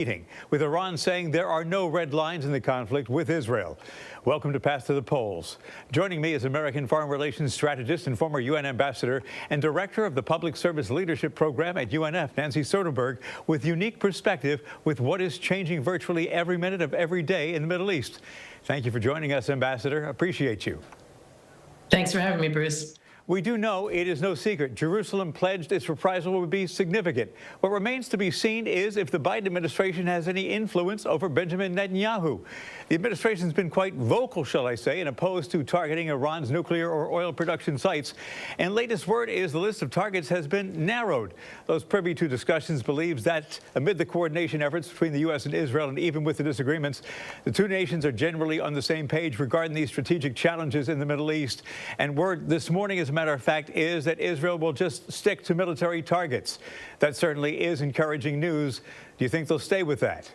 Meeting, with Iran saying there are no red lines in the conflict with Israel. Welcome to Path to the Polls. Joining me is American foreign relations strategist and former UN ambassador and director of the Public Service Leadership Program at UNF, Nancy Soderberg, with unique perspective with what is changing virtually every minute of every day in the Middle East. Thank you for joining us, Ambassador. Appreciate you. Thanks for having me, Bruce. We do know it is no secret Jerusalem pledged its reprisal would be significant. What remains to be seen is if the Biden administration has any influence over Benjamin Netanyahu. The administration's been quite vocal, shall I say, and opposed to targeting Iran's nuclear or oil production sites. And latest word is the list of targets has been narrowed. Those privy to discussions believes that amid the coordination efforts between the U.S. and Israel, and even with the disagreements, the two nations are generally on the same page regarding these strategic challenges in the Middle East. And word this morning, as a matter of fact, is that Israel will just stick to military targets. That certainly is encouraging news. Do you think they'll stay with that?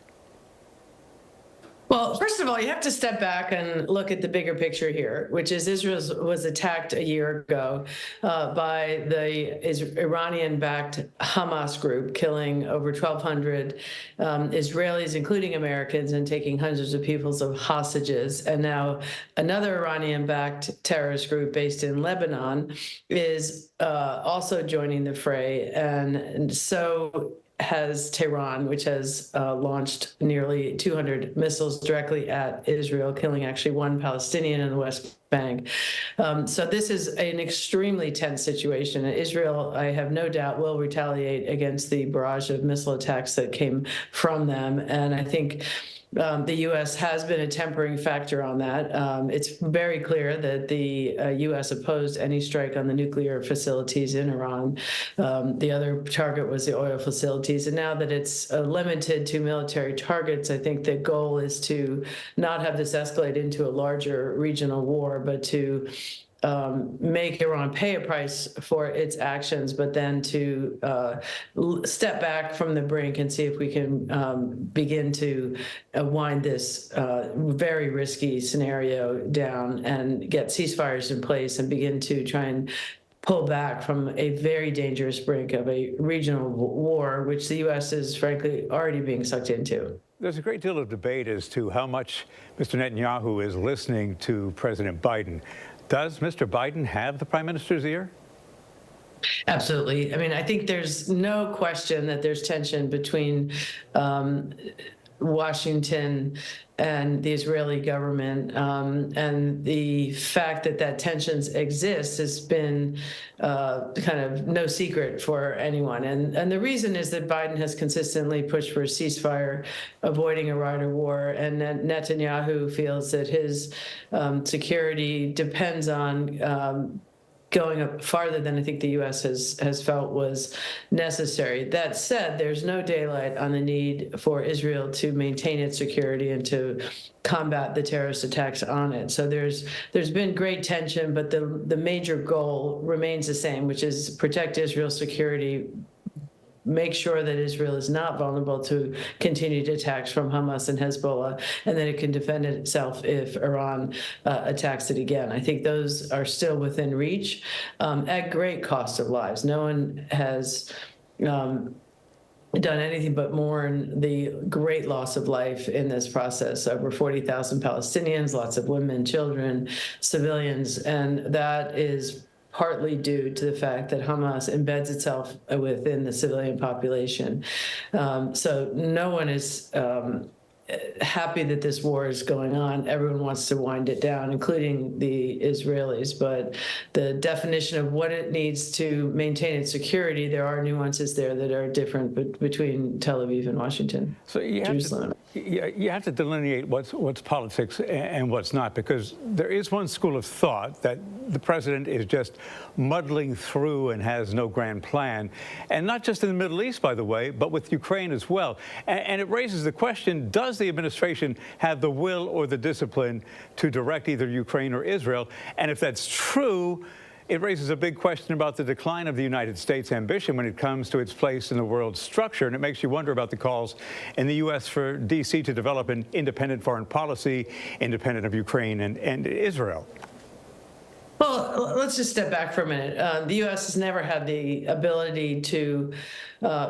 Well, first of all, you have to step back and look at the bigger picture here, which is Israel was attacked a year ago by the Iranian-backed Hamas group, killing over 1,200 Israelis, including Americans, and taking hundreds of people as hostages. And now another Iranian-backed terrorist group based in Lebanon is also joining the fray. And so has Tehran, which has launched nearly 200 missiles directly at Israel, killing actually one Palestinian in the West Bank. So this is an extremely tense situation. Israel, I have no doubt, will retaliate against the barrage of missile attacks that came from them. And I think the U.S. has been a tempering factor on that. It's very clear that the U.S. opposed any strike on the nuclear facilities in Iran. The other target was the oil facilities. And now that it's limited to military targets, I think the goal is to not have this escalate into a larger regional war, but to make Iran pay a price for its actions, but then to step back from the brink and see if we can begin to wind this very risky scenario down and get ceasefires in place and begin to try and pull back from a very dangerous brink of a regional war, which the U.S. is frankly already being sucked into. There's a great deal of debate as to how much Mr. Netanyahu is listening to President Biden. Does Mr. Biden have the prime minister's ear? Absolutely. I mean, I think there's no question that there's tension between Washington and the Israeli government, and the fact that that tensions exist has been kind of no secret for anyone. And the reason is that Biden has consistently pushed for a ceasefire, avoiding a wider war, and Netanyahu feels that his security depends on going up farther than I think the U.S. has felt was necessary. That said, there's no daylight on the need for Israel to maintain its security and to combat the terrorist attacks on it. So there's been great tension, but the major goal remains the same, which is protect Israel's security, make sure that Israel is not vulnerable to continued attacks from Hamas and Hezbollah, and that it can defend itself if Iran attacks it again. I think those are still within reach at great cost of lives. No one has done anything but mourn the great loss of life in this process. Over 40,000 Palestinians, lots of women, children, civilians, and that is partly due to the fact that Hamas embeds itself within the civilian population. So no one is happy that this war is going on. Everyone wants to wind it down, including the Israelis. But the definition of what it needs to maintain its security, there are nuances there that are different between Tel Aviv and Washington. So you have to delineate what's politics and what's not, because there is one school of thought that the president is just muddling through and has no grand plan, and not just in the Middle East, by the way, but with Ukraine as well. And it raises the question, does the administration have the will or the discipline to direct either Ukraine or Israel? And if that's true, it raises a big question about the decline of the United States' ambition when it comes to its place in the world structure. And it makes you wonder about the calls in the U.S. for D.C. to develop an independent foreign policy, independent of Ukraine and Israel. Well, let's just step back for a minute. The U.S. has never had the ability to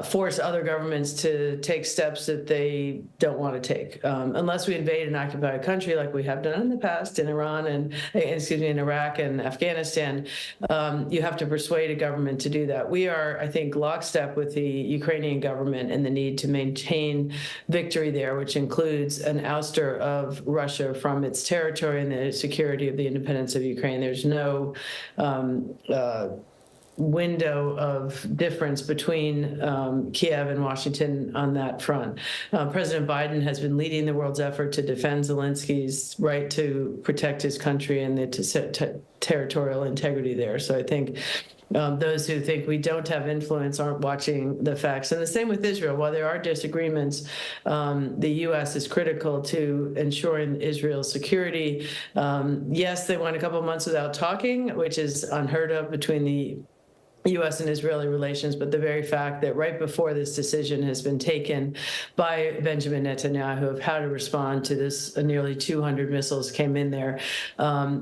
force other governments to take steps that they don't want to take, unless we invade and occupy a country like we have done in the past in Iran and, in Iraq and Afghanistan. You have to persuade a government to do that. We are, I think, lockstep with the Ukrainian government in the need to maintain victory there, which includes an ouster of Russia from its territory and the security of the independence of Ukraine. There's no window of difference between Kiev and Washington on that front. President Biden has been leading the world's effort to defend Zelensky's right to protect his country and the territorial integrity there. So I think those who think we don't have influence aren't watching the facts. And the same with Israel. While there are disagreements, the U.S. is critical to ensuring Israel's security. Yes, they went a couple of months without talking, which is unheard of between the U.S. and Israeli relations, but the very fact that right before this decision has been taken by Benjamin Netanyahu of how to respond to this, nearly 200 missiles came in there,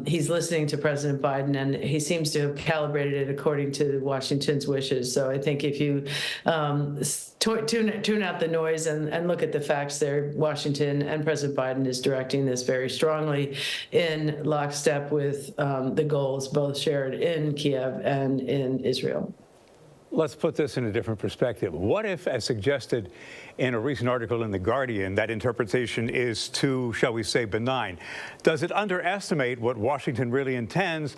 he's listening to President Biden, and he seems to have calibrated it according to Washington's wishes. So I think if you tune out the noise and look at the facts there, Washington and President Biden is directing this very strongly in lockstep with the goals both shared in Kiev and in Israel. Let's put this in a different perspective. What if, as suggested in a recent article in The Guardian, that interpretation is too, shall we say, benign? Does it underestimate what Washington really intends?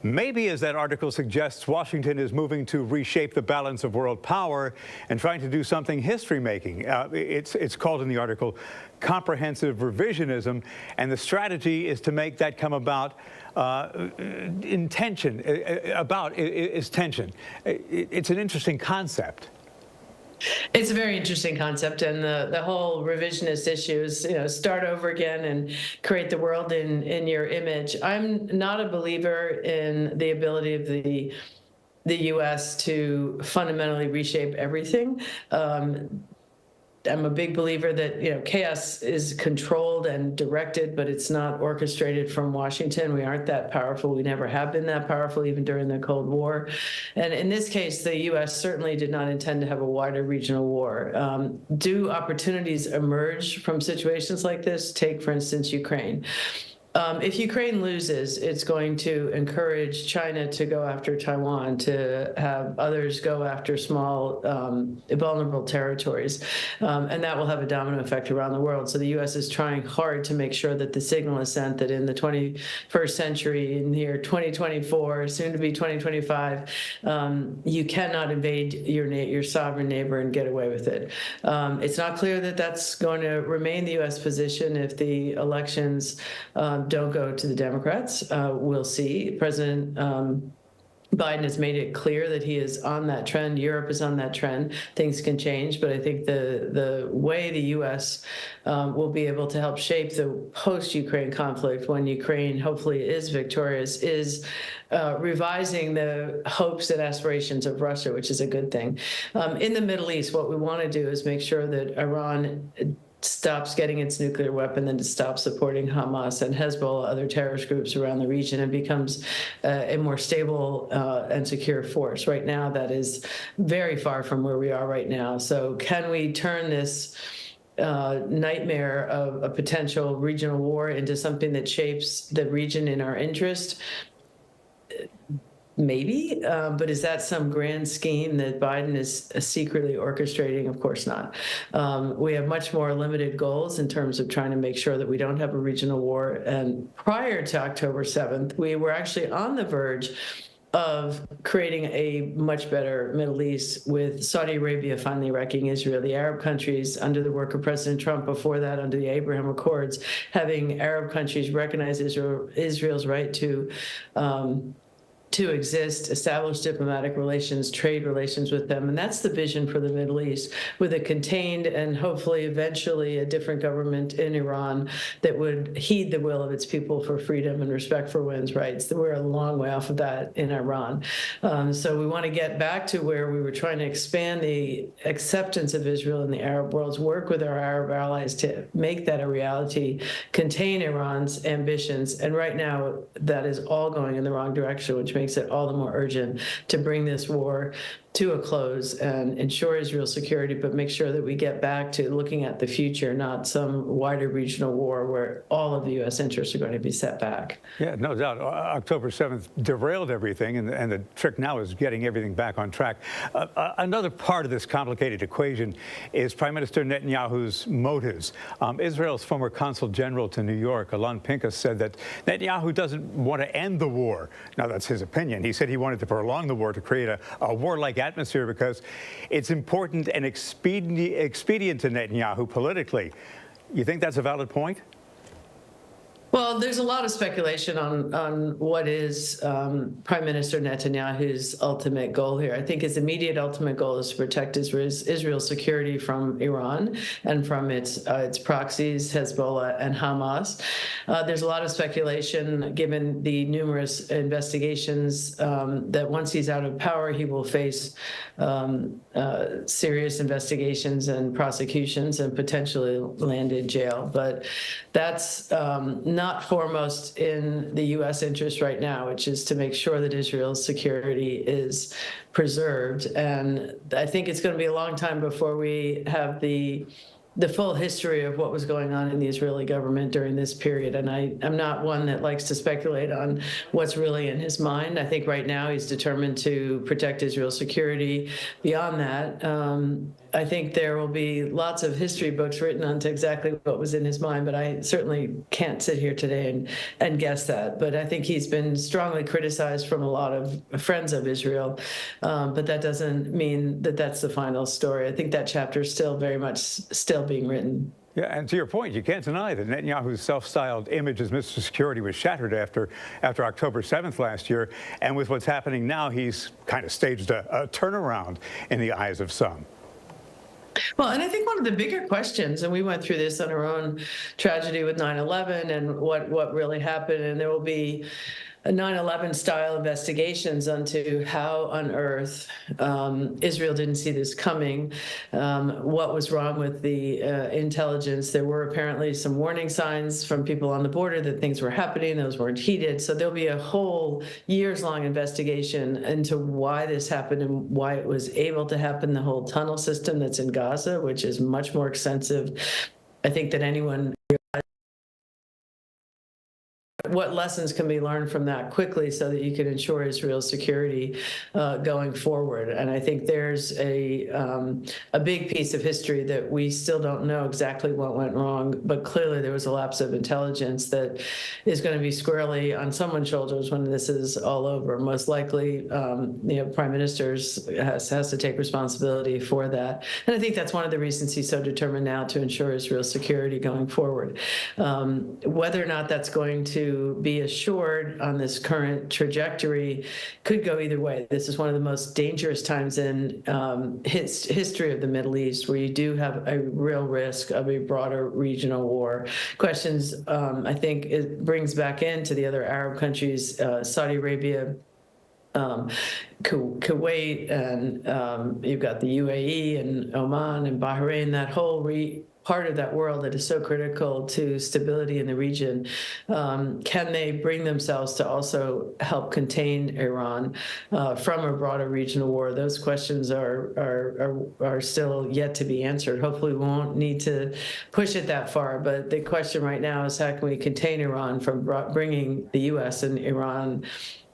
Maybe, as that article suggests, Washington is moving to reshape the balance of world power and trying to do something history-making. It's called in the article comprehensive revisionism, and the strategy is to make that come about tension. It's an interesting concept. It's a very interesting concept, and the whole revisionist issue is, start over again and create the world in your image. I'm not a believer in the ability of the U.S. to fundamentally reshape everything. I'm a big believer that, chaos is controlled and directed, but it's not orchestrated from Washington. We aren't that powerful. We never have been that powerful, even during the Cold War. And in this case, the U.S. certainly did not intend to have a wider regional war. Do opportunities emerge from situations like this? Take, for instance, Ukraine. If Ukraine loses, it's going to encourage China to go after Taiwan, to have others go after small, vulnerable territories. And that will have a domino effect around the world. So the U.S. is trying hard to make sure that the signal is sent that in the 21st century, in the year 2024, soon to be 2025, you cannot invade your sovereign neighbor and get away with it. It's not clear that that's going to remain the U.S. position if the elections don't go to the Democrats. We'll see. President Biden has made it clear that he is on that trend. Europe is on that trend. Things can change, but I think the way the U.S. Will be able to help shape the post-Ukraine conflict when Ukraine hopefully is victorious is revising the hopes and aspirations of Russia, which is a good thing. In the Middle East, what we want to do is make sure that Iran stops getting its nuclear weapon and to stop supporting Hamas and Hezbollah, other terrorist groups around the region, and becomes a more stable and secure force. Right now, that is very far from where we are right now. So can we turn this nightmare of a potential regional war into something that shapes the region in our interest? Maybe, but is that some grand scheme that Biden is secretly orchestrating? Of course not. We have much more limited goals in terms of trying to make sure that we don't have a regional war. And prior to October 7th, we were actually on the verge of creating a much better Middle East, with Saudi Arabia finally wrecking Israel, the Arab countries under the work of President Trump, before that under the Abraham Accords, having Arab countries recognize Israel's right to to exist, establish diplomatic relations, trade relations with them. And that's the vision for the Middle East, with a contained and hopefully eventually a different government in Iran that would heed the will of its people for freedom and respect for women's rights. We're a long way off of that in Iran. So we want to get back to where we were trying to expand the acceptance of Israel in the Arab world, work with our Arab allies to make that a reality, contain Iran's ambitions. And right now, that is all going in the wrong direction, which makes it all the more urgent to bring this war to a close and ensure Israel's security, but make sure that we get back to looking at the future, not some wider regional war where all of the U.S. interests are going to be set back. Yeah, no doubt. October 7th derailed everything, and the trick now is getting everything back on track. Another part of this complicated equation is Prime Minister Netanyahu's motives. Israel's former consul general to New York, Alon Pincus, said that Netanyahu doesn't want to end the war. Now, that's his opinion. He said he wanted to prolong the war to create a warlike atmosphere because it's important and expedient to Netanyahu politically. You think that's a valid point? Well, there's a lot of speculation on what is Prime Minister Netanyahu's ultimate goal here. I think his immediate ultimate goal is to protect Israel's security from Iran and from its proxies, Hezbollah and Hamas. There's a lot of speculation, given the numerous investigations, that once he's out of power, he will face serious investigations and prosecutions and potentially land in jail. But that's not foremost in the U.S. interest right now, which is to make sure that Israel's security is preserved. And I think it's going to be a long time before we have the full history of what was going on in the Israeli government during this period. And I'm not one that likes to speculate on what's really in his mind. I think right now he's determined to protect Israel's security. Beyond that, I think there will be lots of history books written onto exactly what was in his mind, but I certainly can't sit here today and guess that. But I think he's been strongly criticized from a lot of friends of Israel, but that doesn't mean that that's the final story. I think that chapter is still very much still being written. Yeah, and to your point, you can't deny that Netanyahu's self-styled image as Mr. Security was shattered after October 7th last year. And with what's happening now, he's kind of staged a turnaround in the eyes of some. Well, and I think one of the bigger questions, and we went through this on our own tragedy with 9/11 and what really happened, and there will be a 9/11 style investigations into how on earth Israel didn't see this coming, what was wrong with the intelligence. There were apparently some warning signs from people on the border that things were happening. Those weren't heeded. So there'll be a whole years-long investigation into why this happened and why it was able to happen. The whole tunnel system that's in Gaza, which is much more extensive, I think, than anyone. What lessons can be learned from that quickly so that you can ensure Israel's security going forward? And I think there's a big piece of history that we still don't know exactly what went wrong, but clearly there was a lapse of intelligence that is going to be squarely on someone's shoulders when this is all over. Most likely, Prime Minister has to take responsibility for that. And I think that's one of the reasons he's so determined now to ensure Israel's security going forward. Whether or not that's going to be assured on this current trajectory could go either way. This is one of the most dangerous times in history of the Middle East, where you do have a real risk of a broader regional war. Questions, I think it brings back into the other Arab countries, Saudi Arabia, Kuwait, and you've got the UAE and Oman and Bahrain, that whole part of that world that is so critical to stability in the region. Can they bring themselves to also help contain Iran from a broader regional war? Those questions are still yet to be answered. Hopefully we won't need to push it that far, but the question right now is how can we contain Iran from bringing the U.S. and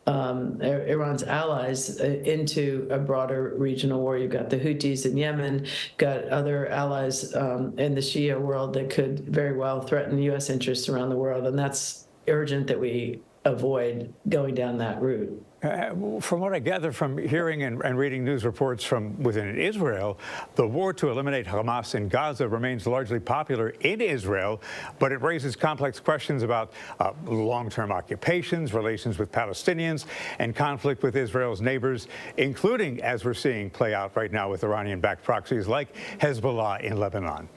Iran's allies into a broader regional war. You've got the Houthis in Yemen, got other allies in the Shia world that could very well threaten U.S. interests around the world, and that's urgent that we avoid going down that route. From what I gather from hearing and reading news reports from within Israel, the war to eliminate Hamas in Gaza remains largely popular in Israel, but it raises complex questions about long-term occupations, relations with Palestinians, and conflict with Israel's neighbors, including, as we're seeing play out right now with Iranian-backed proxies like Hezbollah in Lebanon.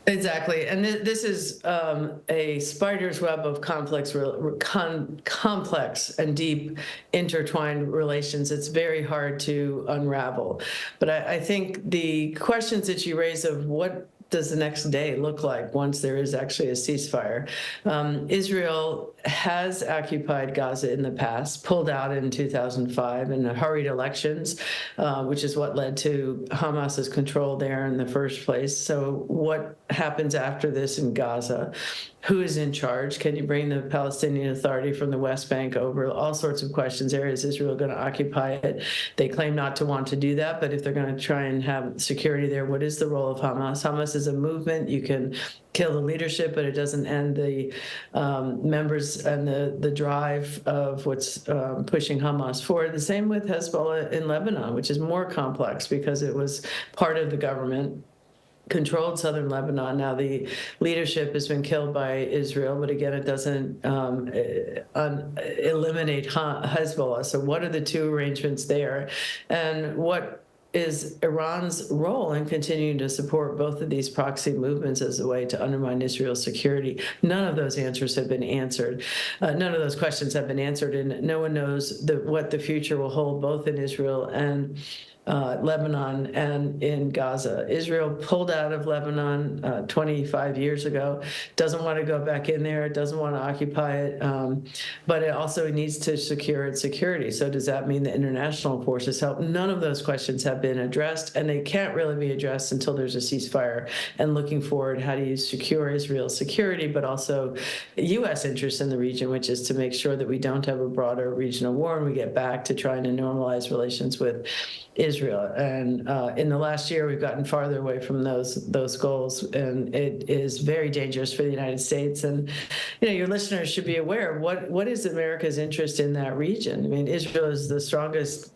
Exactly. And this is a spider's web of complex and deep intertwined relations. It's very hard to unravel. But I think the questions that you raise of what does the next day look like once there is actually a ceasefire? Israel has occupied Gaza in the past, pulled out in 2005 in hurried elections, which is what led to Hamas's control there in the first place. So what happens after this in Gaza? Who is in charge? Can you bring the Palestinian Authority from the West Bank over? All sorts of questions there. Is Israel going to occupy it? They claim not to want to do that, but if they're going to try and have security there, what is the role of Hamas? Hamas is a movement. You can kill the leadership, but it doesn't end the members and the drive of what's pushing Hamas forward. The same with Hezbollah in Lebanon, which is more complex because it was part of the government, controlled southern Lebanon. Now the leadership has been killed by Israel, but again, it doesn't eliminate Hezbollah. So what are the two arrangements there? And what is Iran's role in continuing to support both of these proxy movements as a way to undermine Israel's security? None of those answers have been answered. None of those questions have been answered, and no one knows what the future will hold, both in Israel and Lebanon and in Gaza. Israel pulled out of Lebanon 25 years ago, doesn't want to go back in there, doesn't want to occupy it, but it also needs to secure its security. So does that mean the international forces help? None of those questions have been addressed, and they can't really be addressed until there's a ceasefire. And looking forward, how do you secure Israel's security, but also U.S. interests in the region, which is to make sure that we don't have a broader regional war and we get back to trying to normalize relations with Israel. And in the last year, we've gotten farther away from those goals, and it is very dangerous for the United States. And your listeners should be aware of what is America's interest in that region. I mean, Israel is the strongest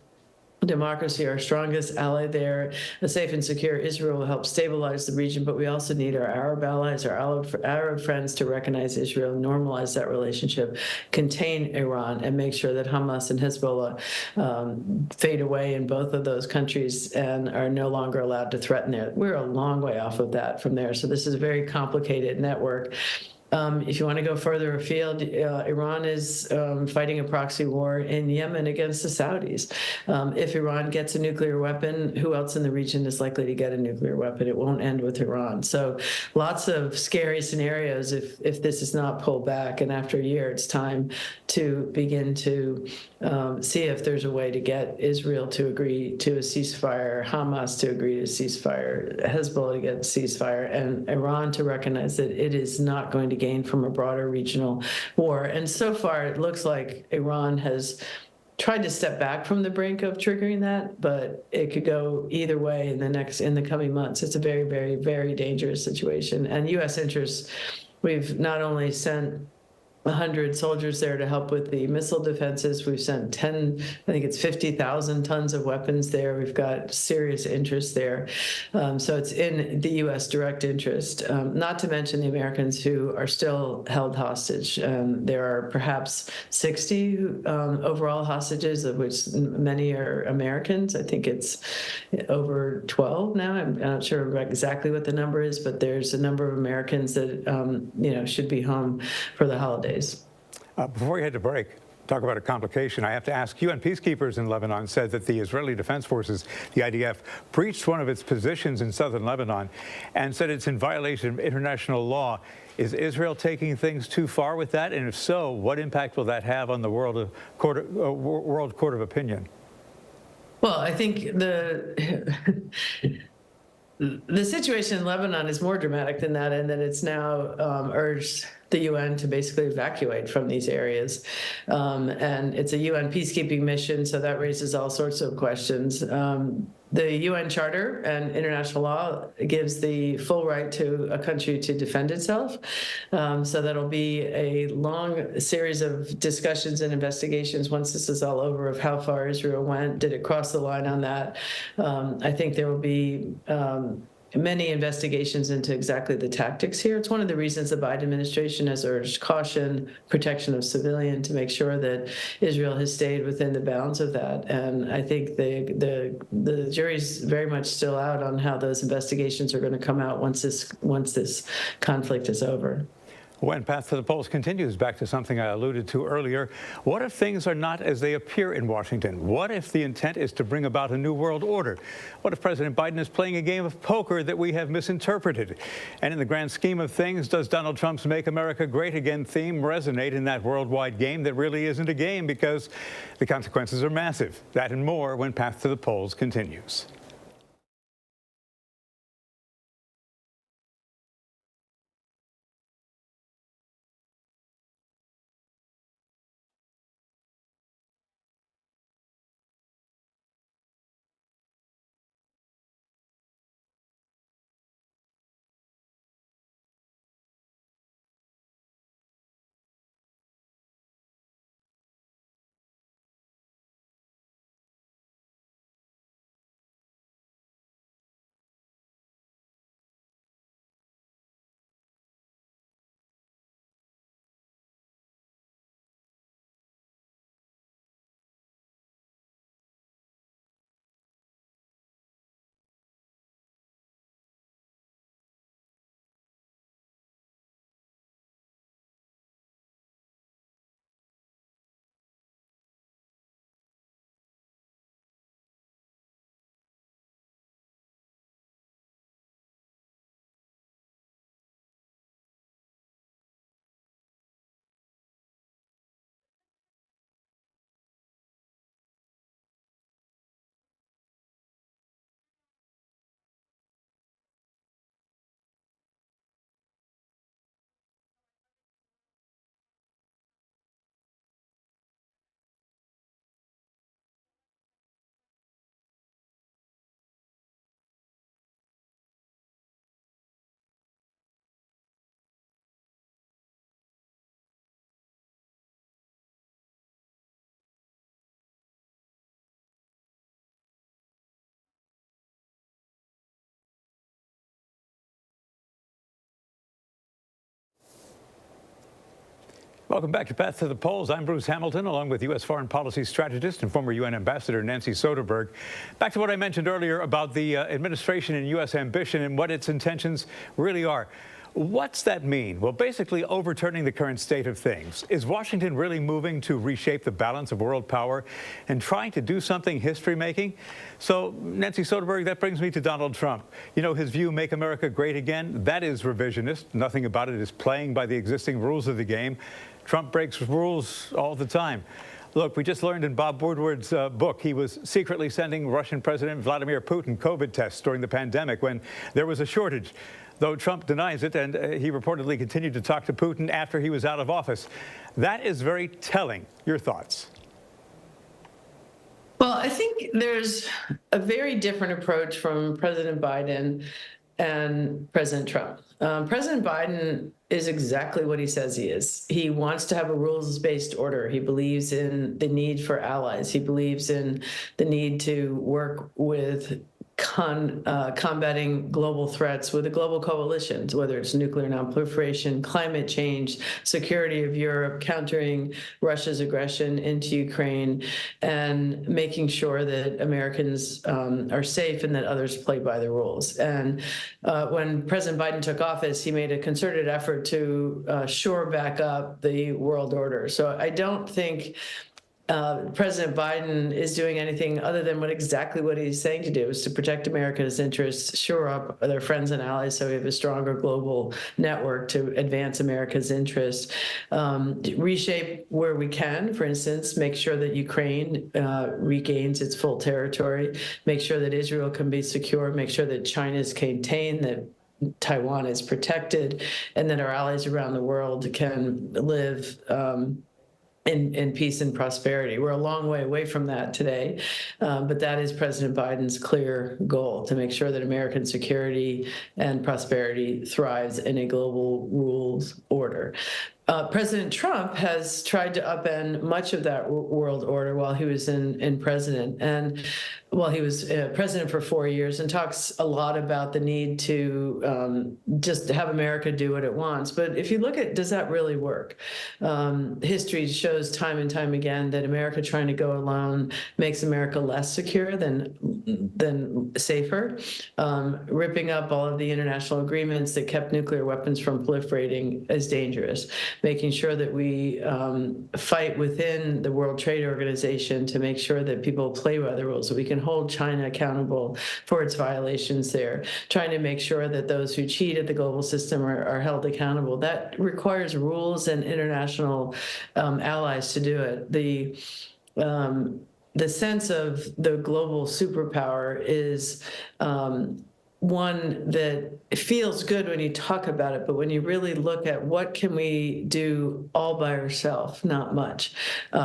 democracy, our strongest ally there. A safe and secure Israel will help stabilize the region, but we also need our Arab allies, our Arab friends to recognize Israel, normalize that relationship, contain Iran, and make sure that Hamas and Hezbollah fade away in both of those countries and are no longer allowed to threaten there. We're a long way off of that from there. So this is a very complicated network. If you want to go further afield, Iran is fighting a proxy war in Yemen against the Saudis. If Iran gets a nuclear weapon, who else in the region is likely to get a nuclear weapon? It won't end with Iran. So lots of scary scenarios if this is not pulled back. And after a year, it's time to begin to see if there's a way to get Israel to agree to a ceasefire, Hamas to agree to a ceasefire, Hezbollah to get a ceasefire, and Iran to recognize that it is not going to gain from a broader regional war. And so far, it looks like Iran has tried to step back from the brink of triggering that, but it could go either way in the coming months. It's a very, very, very dangerous situation. And U.S. interests, we've not only sent 100 soldiers there to help with the missile defenses. We've sent 50,000 tons of weapons there. We've got serious interest there. So it's in the U.S. direct interest, not to mention the Americans who are still held hostage. There are perhaps 60 overall hostages, of which many are Americans. I think it's over 12 now. I'm not sure exactly what the number is, but there's a number of Americans that should be home for the holidays. Before we head to break, talk about a complication. I have to ask, UN peacekeepers in Lebanon said that the Israeli Defense Forces, the IDF, breached one of its positions in southern Lebanon and said it's in violation of international law. Is Israel taking things too far with that? And if so, what impact will that have on the World Court of Opinion? Well, I think the situation in Lebanon is more dramatic than that, and that it's now urged the UN to basically evacuate from these areas. And it's a UN peacekeeping mission, so that raises all sorts of questions. the UN Charter and international law gives the full right to a country to defend itself. So that'll be a long series of discussions and investigations once this is all over of how far Israel went. Did it cross the line on that? I think there will be many investigations into exactly the tactics here. It's one of the reasons the Biden administration has urged caution, protection of civilian, to make sure that Israel has stayed within the bounds of that. And I think the jury's very much still out on how those investigations are going to come out once this conflict is over. When Path to the Polls continues, back to something I alluded to earlier, what if things are not as they appear in Washington? What if the intent is to bring about a new world order? What if President Biden is playing a game of poker that we have misinterpreted? And in the grand scheme of things, does Donald Trump's Make America Great Again theme resonate in that worldwide game that really isn't a game because the consequences are massive? That and more when Path to the Polls continues. Welcome back to Path to the Polls. I'm Bruce Hamilton, along with U.S. foreign policy strategist and former UN Ambassador Nancy Soderberg. Back to what I mentioned earlier about the administration and U.S. ambition and what its intentions really are. What's that mean? Well, basically overturning the current state of things. Is Washington really moving to reshape the balance of world power and trying to do something history-making? So, Nancy Soderberg, that brings me to Donald Trump. You know, his view, Make America Great Again, that is revisionist. Nothing about it is playing by the existing rules of the game. Trump breaks rules all the time. Look, we just learned in Bob Woodward's book he was secretly sending Russian President Vladimir Putin COVID tests during the pandemic when there was a shortage. Though Trump denies it, and he reportedly continued to talk to Putin after he was out of office. That is very telling. Your thoughts? Well, I think there's a very different approach from President Biden and President Trump. President Biden is exactly what he says he is. He wants to have a rules-based order. He believes in the need for allies. He believes in the need to work with combating global threats with a global coalition, whether it's nuclear nonproliferation, climate change, security of Europe, countering Russia's aggression into Ukraine, and making sure that Americans are safe and that others play by the rules. And when President Biden took office, he made a concerted effort to shore back up the world order. So I don't think President Biden is doing anything other than exactly what he's saying to do, is to protect America's interests, shore up their friends and allies so we have a stronger global network to advance America's interests, reshape where we can, for instance, make sure that Ukraine regains its full territory, make sure that Israel can be secure, make sure that China is contained, that Taiwan is protected, and that our allies around the world can live in peace and prosperity. We're a long way away from that today, but that is President Biden's clear goal, to make sure that American security and prosperity thrives in a global rules order. President Trump has tried to upend much of that world order while he was in president, and while he was president for 4 years, and talks a lot about the need to just have America do what it wants. But if you look at, does that really work? History shows time and time again that America trying to go alone makes America less secure than safer. Ripping up all of the international agreements that kept nuclear weapons from proliferating is dangerous. Making sure that we fight within the World Trade Organization to make sure that people play by the rules, that we can hold China accountable for its violations there. Trying to make sure that those who cheat at the global system are held accountable. That requires rules and international allies to do it. The sense of the global superpower is one that feels good when you talk about it, but when you really look at what can we do all by ourselves, not much.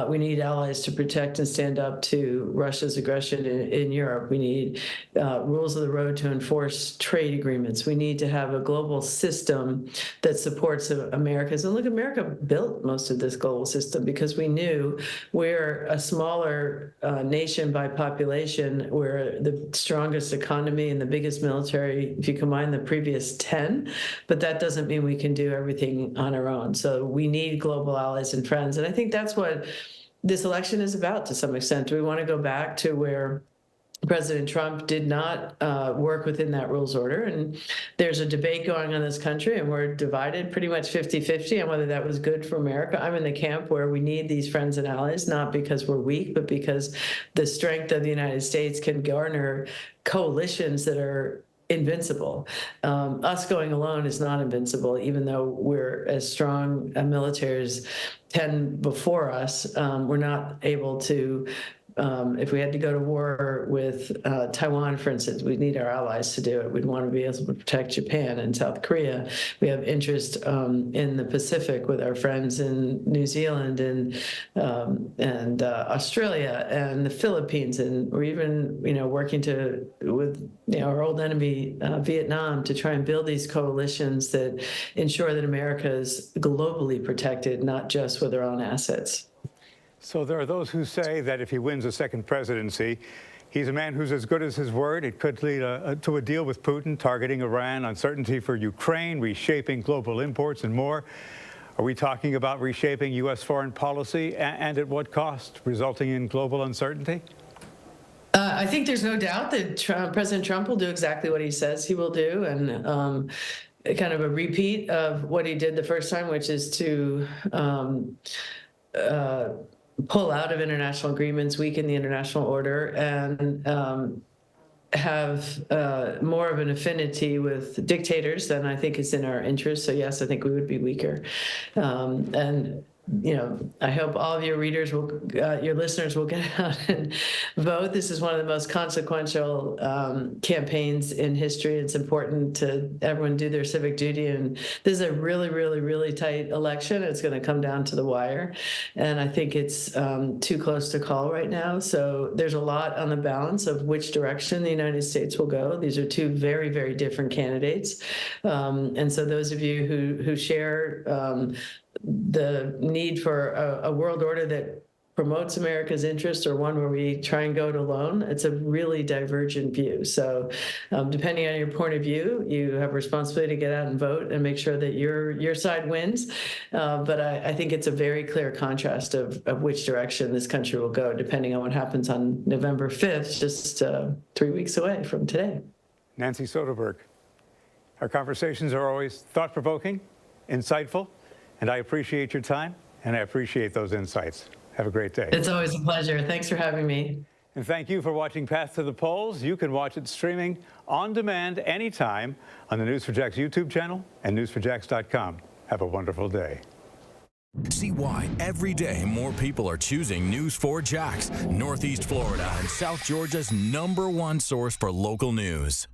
We need allies to protect and stand up to Russia's aggression in Europe. We need rules of the road to enforce trade agreements. We need to have a global system that supports America's. And look, America built most of this global system because we knew we're a smaller nation by population. We're the strongest economy and the biggest military if you combine the previous 10, but that doesn't mean we can do everything on our own. So we need global allies and friends. And I think that's what this election is about to some extent. Do we want to go back to where President Trump did not work within that rules order? And there's a debate going on in this country, and we're divided pretty much 50-50 on whether that was good for America. I'm in the camp where we need these friends and allies, not because we're weak, but because the strength of the United States can garner coalitions that are invincible. Us going alone is not invincible, even though we're as strong a military as 10 before us. We're not able to, if we had to go to war with Taiwan, for instance, we'd need our allies to do it. We'd want to be able to protect Japan and South Korea. We have interest in the Pacific with our friends in New Zealand and Australia and the Philippines, and we're even working with our old enemy Vietnam to try and build these coalitions that ensure that America is globally protected, not just with our own assets. So there are those who say that if he wins a second presidency, he's a man who's as good as his word. It could lead to a deal with Putin, targeting Iran, uncertainty for Ukraine, reshaping global imports, and more. Are we talking about reshaping U.S. foreign policy, and at what cost, resulting in global uncertainty? I think there's no doubt that President Trump will do exactly what he says he will do, and kind of a repeat of what he did the first time, which is to pull out of international agreements, weaken the international order, and have more of an affinity with dictators than I think is in our interest. So yes, I think we would be weaker. And I hope all of your readers your listeners will get out and vote. This is one of the most consequential campaigns in history. It's important to everyone do their civic duty. And this is a really, really, really tight election. It's going to come down to the wire. And I think it's too close to call right now. So there's a lot on the balance of which direction the United States will go. These are two very, very different candidates. And so those of you who share the need for a world order that promotes America's interest, or one where we try and go it alone, it's a really divergent view. So depending on your point of view, you have a responsibility to get out and vote and make sure that your side wins. But I think it's a very clear contrast of which direction this country will go, depending on what happens on November 5th, just 3 weeks away from today. Nancy Soderberg, our conversations are always thought-provoking, insightful, and I appreciate your time, and I appreciate those insights. Have a great day. It's always a pleasure. Thanks for having me. And thank you for watching Path to the Polls. You can watch it streaming on demand anytime on the News4Jax YouTube channel and news4jax.com. Have a wonderful day. See why every day more people are choosing News4Jax, Northeast Florida and South Georgia's #1 source for local news.